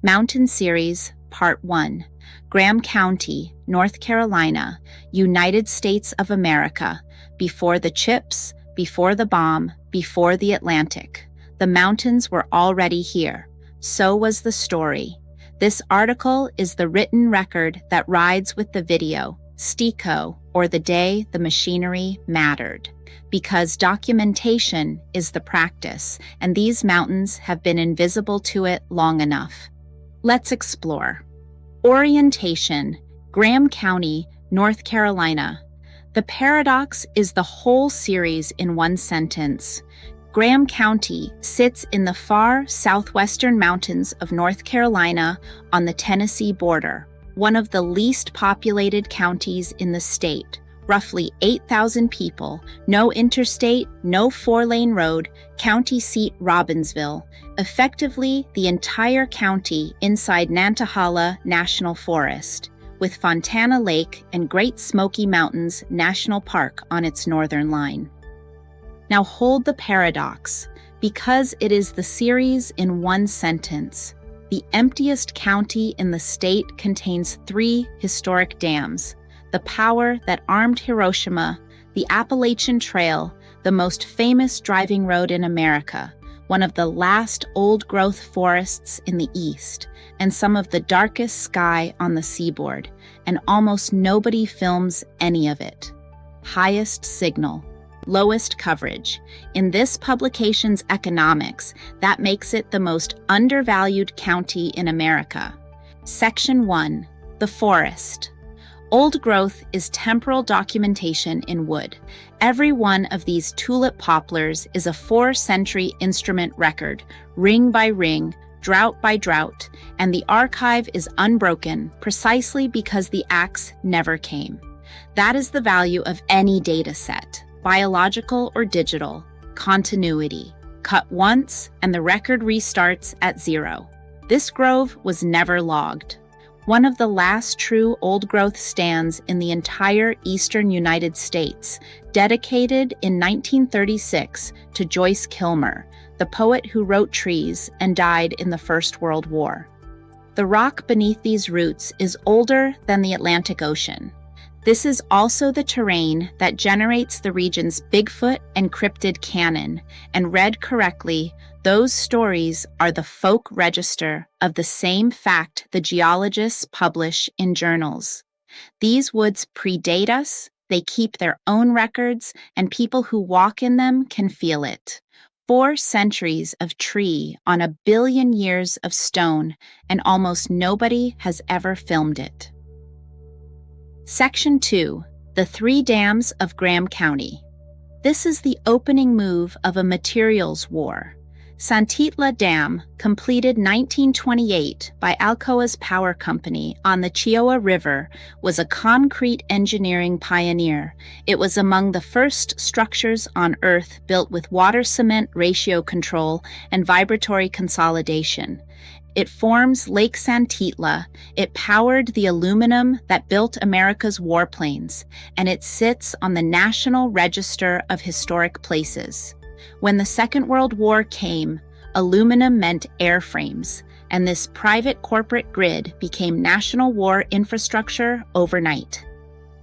Mountain Series, Part 1, Graham County, North Carolina, United States of America, before the chips, before the bomb, before the Atlantic. The mountains were already here. So was the story. This article is the written record that rides with the video, Stecoh, or the day the machinery mattered. Because documentation is the practice, and these mountains have been invisible to it long enough. Let's explore. Orientation, Graham County, North Carolina. The paradox is the whole series in one sentence. Graham County sits in the far southwestern mountains of North Carolina on the Tennessee border, one of the least populated counties in the state. Roughly 8,000 people, no interstate, no four-lane road, county seat Robbinsville, effectively the entire county inside Nantahala National Forest, with Fontana Lake and Great Smoky Mountains National Park on its northern line. Now hold the paradox, because it is the series in one sentence. The emptiest county in the state contains 3 historic dams: the power that armed Hiroshima, the Appalachian Trail, the most famous driving road in America, one of the last old-growth forests in the East, and some of the darkest sky on the seaboard, and almost nobody films any of it. Highest signal, lowest coverage. In this publication's economics, that makes it the most undervalued county in America. Section 1, the forest. Old growth is temporal documentation in wood. Every one of these tulip poplars is a 4-century instrument record, ring by ring, drought by drought, and the archive is unbroken precisely because the axe never came. That is the value of any data set, biological or digital: continuity. Cut once, and the record restarts at 0. This grove was never logged. One of the last true old-growth stands in the entire eastern United States, dedicated in 1936 to Joyce Kilmer, the poet who wrote Trees and died in the First World War. The rock beneath these roots is older than the Atlantic Ocean. This is also the terrain that generates the region's Bigfoot and cryptid canon, and read correctly, those stories are the folk register of the same fact the geologists publish in journals. These woods predate us, they keep their own records, and people who walk in them can feel it. 4 centuries of tree on 1 billion years of stone, and almost nobody has ever filmed it. Section 2, the 3 dams of Graham County. This is the opening move of a materials war. Santitla Dam, completed 1928 by Alcoa's Power Company on the Chioa River, was a concrete engineering pioneer. It was among the first structures on Earth built with water-cement ratio control and vibratory consolidation. It forms Lake Santitla, it powered the aluminum that built America's warplanes, and it sits on the National Register of Historic Places. When the Second World War came, aluminum meant airframes, and this private corporate grid became national war infrastructure overnight.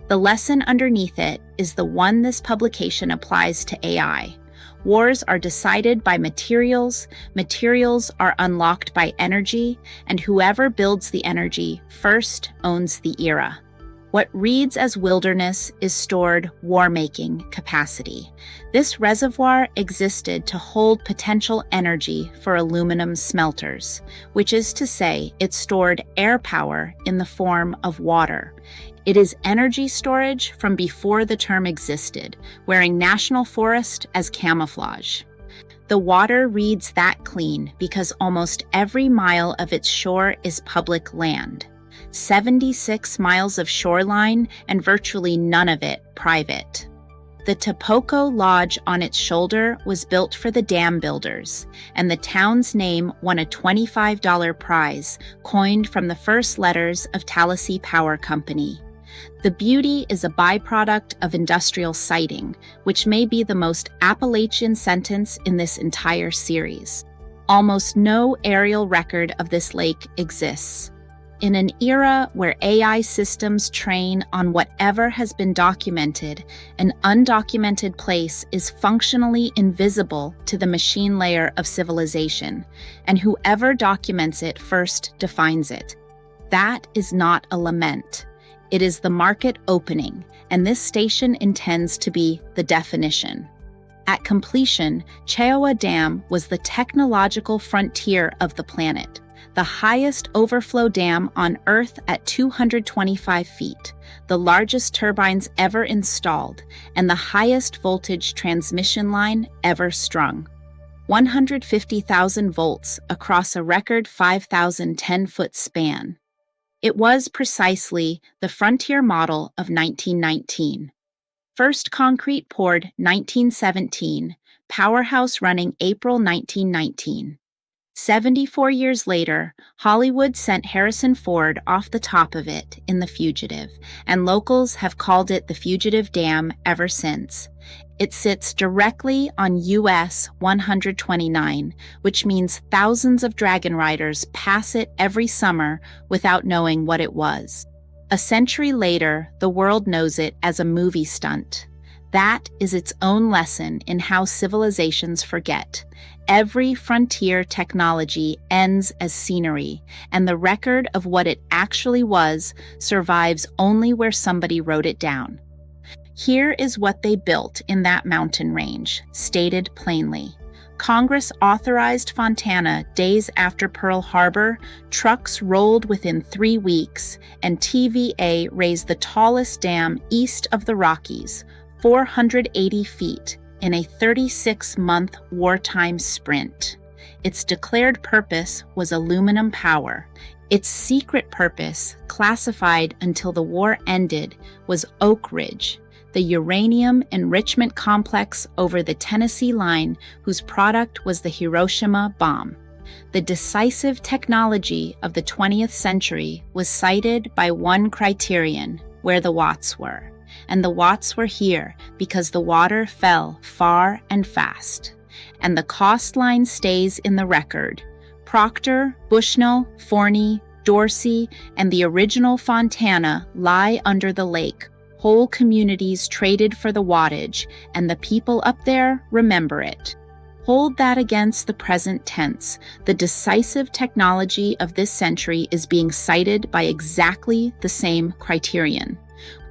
The lesson underneath it is the one this publication applies to AI. Wars are decided by materials, materials are unlocked by energy, and whoever builds the energy first owns the era. What reads as wilderness is stored war-making capacity. This reservoir existed to hold potential energy for aluminum smelters, which is to say it stored air power in the form of water. It is energy storage from before the term existed, wearing national forest as camouflage. The water reads that clean because almost every mile of its shore is public land. 76 miles of shoreline and virtually none of it private. The Stecoh Lodge on its shoulder was built for the dam builders, and the town's name won a $25 prize coined from the first letters of Tallahassee Power Company. The beauty is a byproduct of industrial siting, which may be the most Appalachian sentence in this entire series. Almost no aerial record of this lake exists. In an era where AI systems train on whatever has been documented, an undocumented place is functionally invisible to the machine layer of civilization, and whoever documents it first defines it. That is not a lament. It is the market opening, and this station intends to be the definition. At completion, Stecoh Dam was the technological frontier of the planet, the highest overflow dam on Earth at 225 feet, the largest turbines ever installed, and the highest voltage transmission line ever strung. 150,000 volts across a record 5,010-foot span. It was precisely the frontier model of 1919. First concrete poured 1917, powerhouse running April 1919. 74 years later, Hollywood sent Harrison Ford off the top of it in The Fugitive, and locals have called it the Fugitive Dam ever since. It sits directly on US 129, which means thousands of dragon riders pass it every summer without knowing what it was. A century later, the world knows it as a movie stunt. That is its own lesson in how civilizations forget. Every frontier technology ends as scenery, and the record of what it actually was survives only where somebody wrote it down. Here is what they built in that mountain range, stated plainly. Congress authorized Fontana days after Pearl Harbor, trucks rolled within 3 weeks, and TVA raised the tallest dam east of the Rockies, 480 feet, in a 36-month wartime sprint. Its declared purpose was aluminum power. Its secret purpose, classified until the war ended, was Oak Ridge, the uranium enrichment complex over the Tennessee line whose product was the Hiroshima bomb. The decisive technology of the 20th century was cited by one criterion: where the watts were. And the watts were here because the water fell far and fast. And the cost line stays in the record. Proctor, Bushnell, Forney, Dorsey, and the original Fontana lie under the lake. Whole communities traded for the wattage, and the people up there remember it. Hold that against the present tense. The decisive technology of this century is being cited by exactly the same criterion,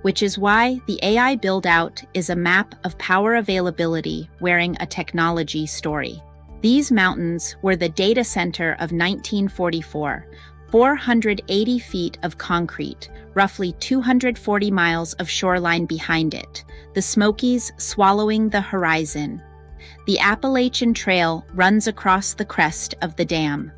which is why the AI build-out is a map of power availability wearing a technology story. These mountains were the data center of 1944, 480 feet of concrete, roughly 240 miles of shoreline behind it, the Smokies swallowing the horizon. The Appalachian Trail runs across the crest of the dam.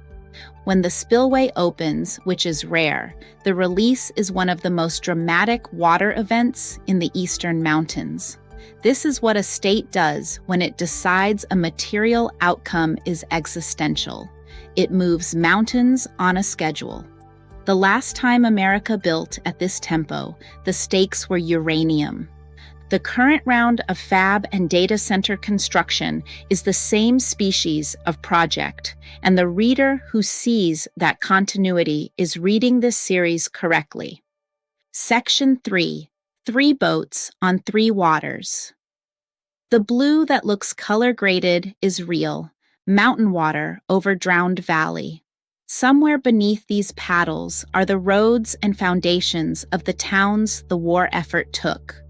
When the spillway opens, which is rare, the release is one of the most dramatic water events in the Eastern Mountains. This is what a state does when it decides a material outcome is existential. It moves mountains on a schedule. The last time America built at this tempo, the stakes were uranium. The current round of fab and data center construction is the same species of project, and the reader who sees that continuity is reading this series correctly. Section 3. 3 boats on 3 waters. The blue that looks color-graded is real, mountain water over drowned valley. Somewhere beneath these paddles are the roads and foundations of the towns the war effort took.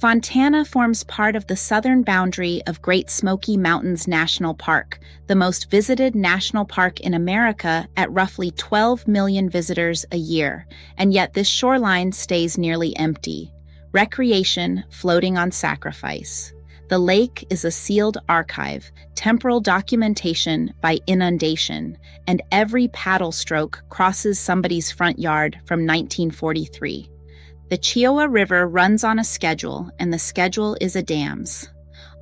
Fontana forms part of the southern boundary of Great Smoky Mountains National Park, the most visited national park in America at roughly 12 million visitors a year, and yet this shoreline stays nearly empty. Recreation floating on sacrifice. The lake is a sealed archive, temporal documentation by inundation, and every paddle stroke crosses somebody's front yard from 1943. The Stecoh River runs on a schedule, and the schedule is a dam's.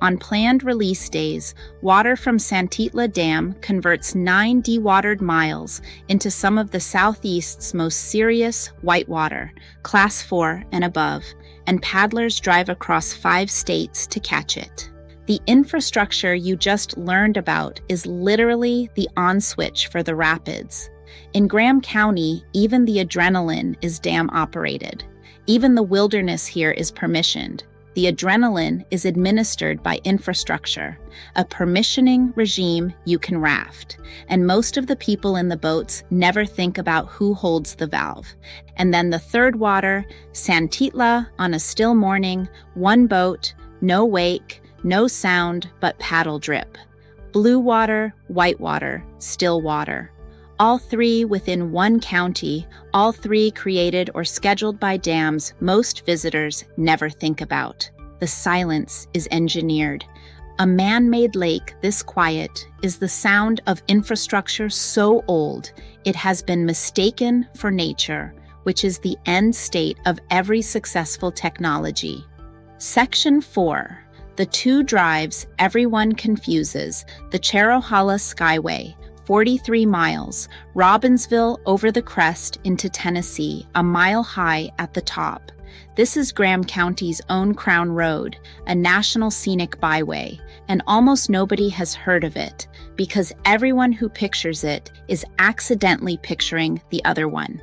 On planned release days, water from Santitla Dam converts 9 dewatered miles into some of the Southeast's most serious whitewater, Class 4 and above, and paddlers drive across 5 states to catch it. The infrastructure you just learned about is literally the on switch for the rapids. In Graham County, even the adrenaline is dam operated. Even the wilderness here is permissioned. The adrenaline is administered by infrastructure, a permissioning regime you can raft. And most of the people in the boats never think about who holds the valve. And then the third water, Santitla, on a still morning, one boat, no wake, no sound, but paddle drip. Blue water, white water, still water. All three within one county, all three created or scheduled by dams most visitors never think about. The silence is engineered. A man-made lake this quiet is the sound of infrastructure so old it has been mistaken for nature, which is the end state of every successful technology. Section 4. The two drives everyone confuses, the Cherohala Skyway, 43 miles, Robbinsville over the crest into Tennessee, a mile high at the top. This is Graham County's own Crown Road, a national scenic byway, and almost nobody has heard of it because everyone who pictures it is accidentally picturing the other one.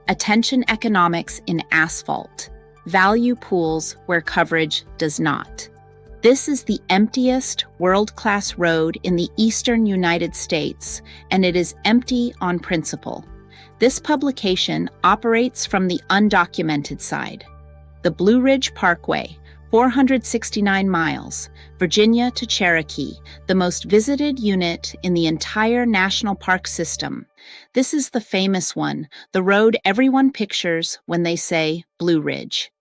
Attention economics in asphalt. Value pools where coverage does not. This is the emptiest world-class road in the eastern United States, and it is empty on principle. This publication operates from the undocumented side. The Blue Ridge Parkway, 469 miles, Virginia to Cherokee, the most visited unit in the entire national park system. This is the famous one, the road everyone pictures when they say Blue Ridge.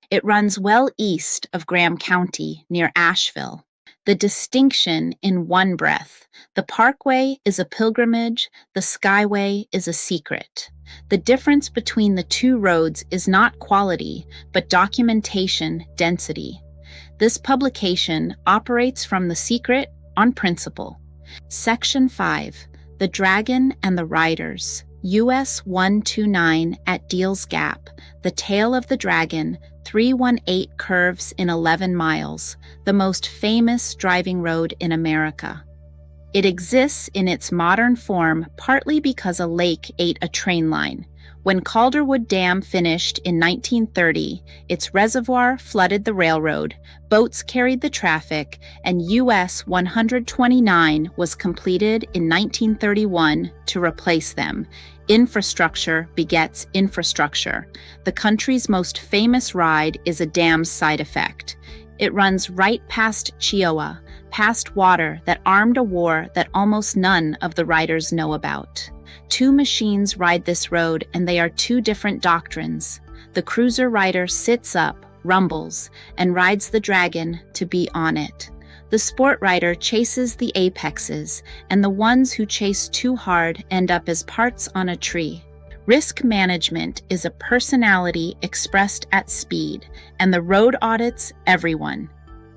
It runs well east of Graham County, near Asheville. The distinction in one breath: the parkway is a pilgrimage, the skyway is a secret. The difference between the two roads is not quality, but documentation density. This publication operates from the secret on principle. Section 5. The Dragon and the Riders. US 129 at Deals Gap. The Tail of the Dragon, 318 curves in 11 miles, the most famous driving road in America. It exists in its modern form partly because a lake ate a train line. When Calderwood Dam finished in 1930, its reservoir flooded the railroad, boats carried the traffic, and US 129 was completed in 1931 to replace them. Infrastructure begets infrastructure. The country's most famous ride is a dam's side effect. It runs right past Chihuahua, past water that armed a war that almost none of the riders know about. Two machines ride this road, and they are two different doctrines. The cruiser rider sits up, rumbles, and rides the dragon to be on it. The sport rider chases the apexes, and the ones who chase too hard end up as parts on a tree. Risk management is a personality expressed at speed, and the road audits everyone.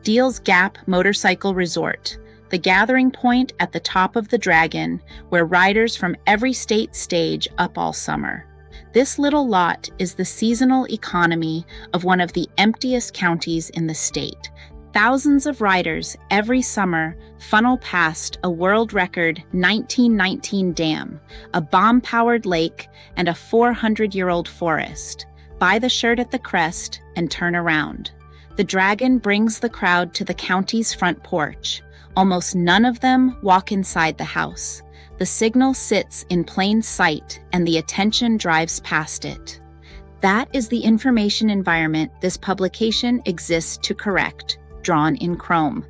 Deals Gap Motorcycle Resort, the gathering point at the top of the Dragon, where riders from every state stage up all summer. This little lot is the seasonal economy of one of the emptiest counties in the state. Thousands of riders every summer funnel past a world record 1919 dam, a bomb-powered lake, and a 400-year-old forest. Buy the shirt at the crest and turn around. The Dragon brings the crowd to the county's front porch. Almost none of them walk inside the house. The signal sits in plain sight, and the attention drives past it. That is the information environment this publication exists to correct, drawn in chrome.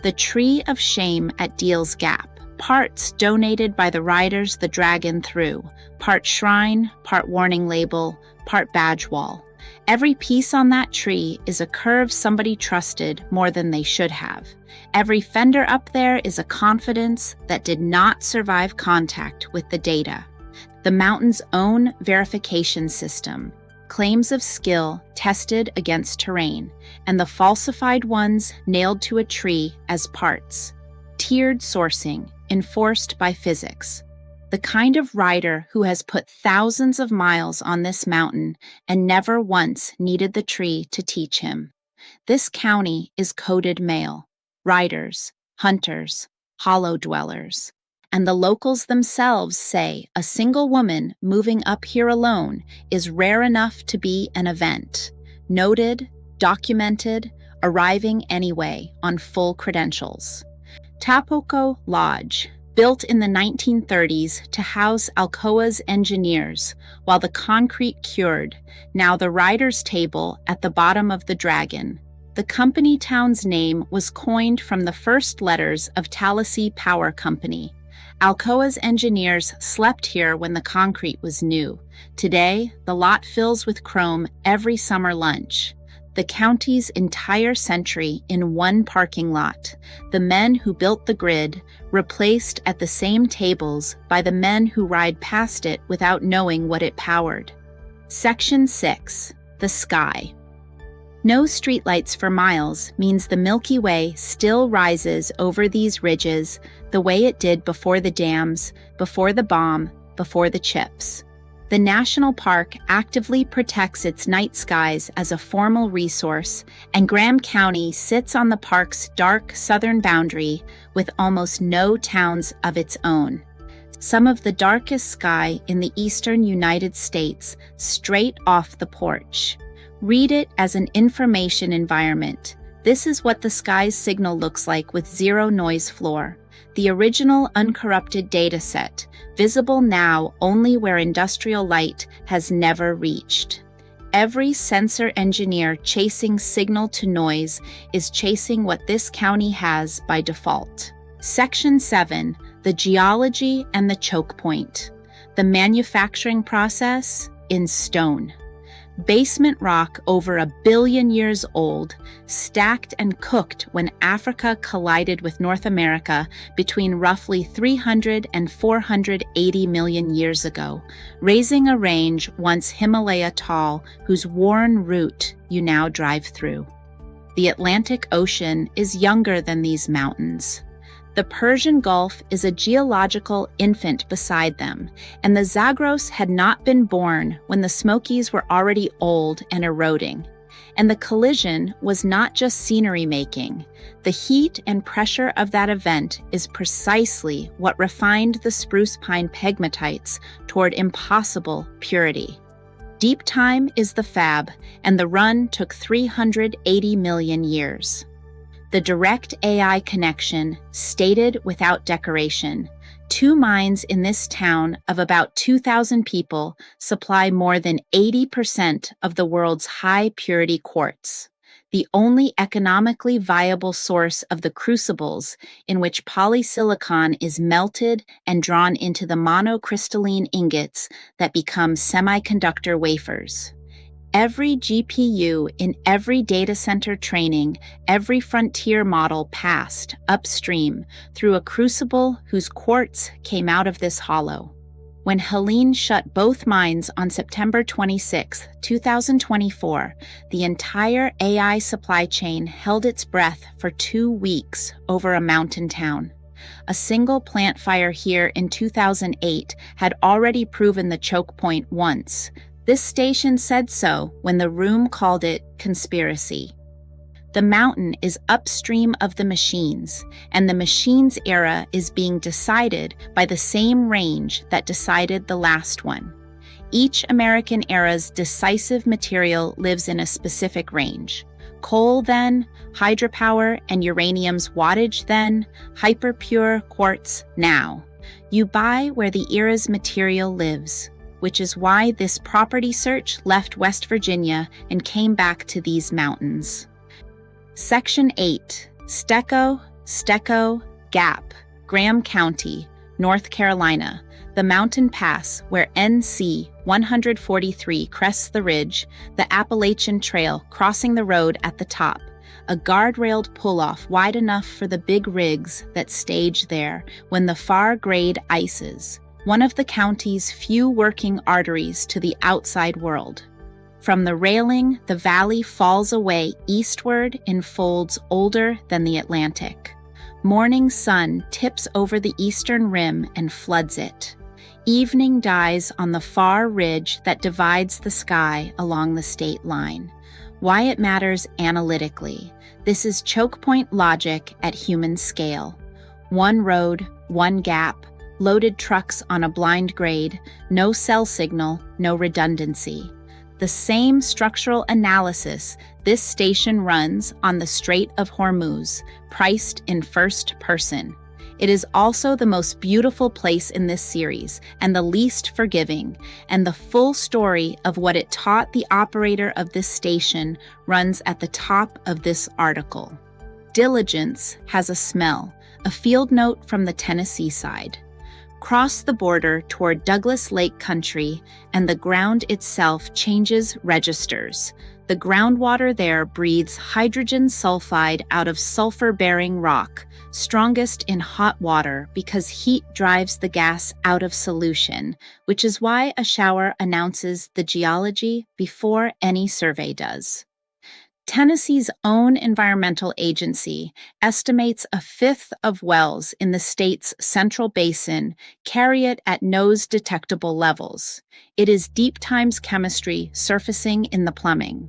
The Tree of Shame at Deals Gap, parts donated by the riders the Dragon threw, part shrine, part warning label, part badge wall. Every piece on that tree is a curve somebody trusted more than they should have. Every fender up there is a confidence that did not survive contact with the data. The mountain's own verification system, claims of skill tested against terrain, and the falsified ones nailed to a tree as parts. Tiered sourcing, enforced by physics. The kind of rider who has put thousands of miles on this mountain and never once needed the tree to teach him. This county is coded male. riders, hunters, hollow dwellers. And the locals themselves say a single woman moving up here alone is rare enough to be an event. Noted, documented, arriving anyway on full credentials. Stecoh Lodge, built in the 1930s to house Alcoa's engineers while the concrete cured, now the rider's table at the bottom of the Dragon. The company town's name was coined from the first letters of Tallahassee Power Company. Alcoa's engineers slept here when the concrete was new. Today, the lot fills with chrome every summer lunch. The county's entire century in one parking lot. The men who built the grid, replaced at the same tables by the men who ride past it without knowing what it powered. Section 6. The Sky. No streetlights for miles means the Milky Way still rises over these ridges the way it did before the dams, before the bomb, before the chips. The national park actively protects its night skies as a formal resource, and Graham County sits on the park's dark southern boundary with almost no towns of its own. Some of the darkest sky in the eastern United States straight off the porch. Read it as an information environment. This is what the sky's signal looks like with zero noise floor. The original uncorrupted data set, visible now only where industrial light has never reached. Every sensor engineer chasing signal to noise is chasing what this county has by default. Section 7. The Geology and the Choke Point. The manufacturing process in stone. Basement rock over 1 billion years old, stacked and cooked when Africa collided with North America between roughly 300 and 480 million years ago, raising a range once Himalaya tall whose worn route you now drive through. The Atlantic Ocean is younger than these mountains. The Persian Gulf is a geological infant beside them, and the Zagros had not been born when the Smokies were already old and eroding. And the collision was not just scenery making. The heat and pressure of that event is precisely what refined the spruce pine pegmatites toward impossible purity. Deep time is the fab, and the run took 380 million years. The direct AI connection, stated without decoration. 2 mines in this town of about 2,000 people supply more than 80% of the world's high-purity quartz, the only economically viable source of the crucibles in which polysilicon is melted and drawn into the monocrystalline ingots that become semiconductor wafers. Every GPU in every data center training, every frontier model passed upstream through a crucible whose quartz came out of this hollow. When Helene shut both mines on September 26, 2024, the entire AI supply chain held its breath for 2 weeks over a mountain town. A single plant fire here in 2008 had already proven the choke point once. This station said so when the room called it conspiracy. The mountain is upstream of the machines, and the machines era is being decided by the same range that decided the last one. Each American era's decisive material lives in a specific range. Coal then, hydropower and uranium's wattage then, hyperpure quartz now. You buy where the era's material lives, which is why this property search left West Virginia and came back to these mountains. Section 8. Stecoh, Gap, Graham County, North Carolina, the mountain pass where NC 143 crests the ridge, the Appalachian Trail crossing the road at the top, a guardrailed pull-off wide enough for the big rigs that stage there when the far-grade ices, one of the county's few working arteries to the outside world. From the railing, the valley falls away eastward in folds older than the Atlantic. Morning sun tips over the eastern rim and floods it. Evening dies on the far ridge that divides the sky along the state line. Why it matters analytically. This is choke point logic at human scale. One road, one gap, loaded trucks on a blind grade, no cell signal, no redundancy. The same structural analysis this station runs on the Strait of Hormuz, priced in first person. It is also the most beautiful place in this series and the least forgiving, and the full story of what it taught the operator of this station runs at the top of this article. Diligence has a smell, a field note from the Tennessee side. Cross the border toward Douglas Lake country, and the ground itself changes registers. The groundwater there breathes hydrogen sulfide out of sulfur-bearing rock, strongest in hot water because heat drives the gas out of solution, which is why a shower announces the geology before any survey does. Tennessee's own environmental agency estimates a fifth of wells in the state's central basin carry it at nose-detectable levels. It is deep times chemistry surfacing in the plumbing.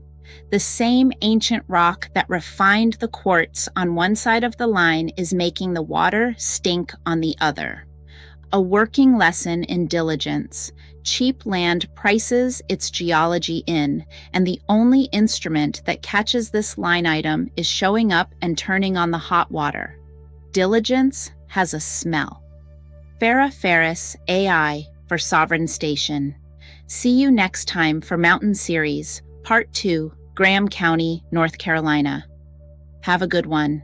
The same ancient rock that refined the quartz on one side of the line is making the water stink on the other. A working lesson in diligence. Cheap land prices its geology in, and the only instrument that catches this line item is showing up and turning on the hot water. Diligence has a smell. Farah Ferris, AI, for Sovereign Station. See you next time for Mountain Series, Part 2, Graham County, North Carolina. Have a good one.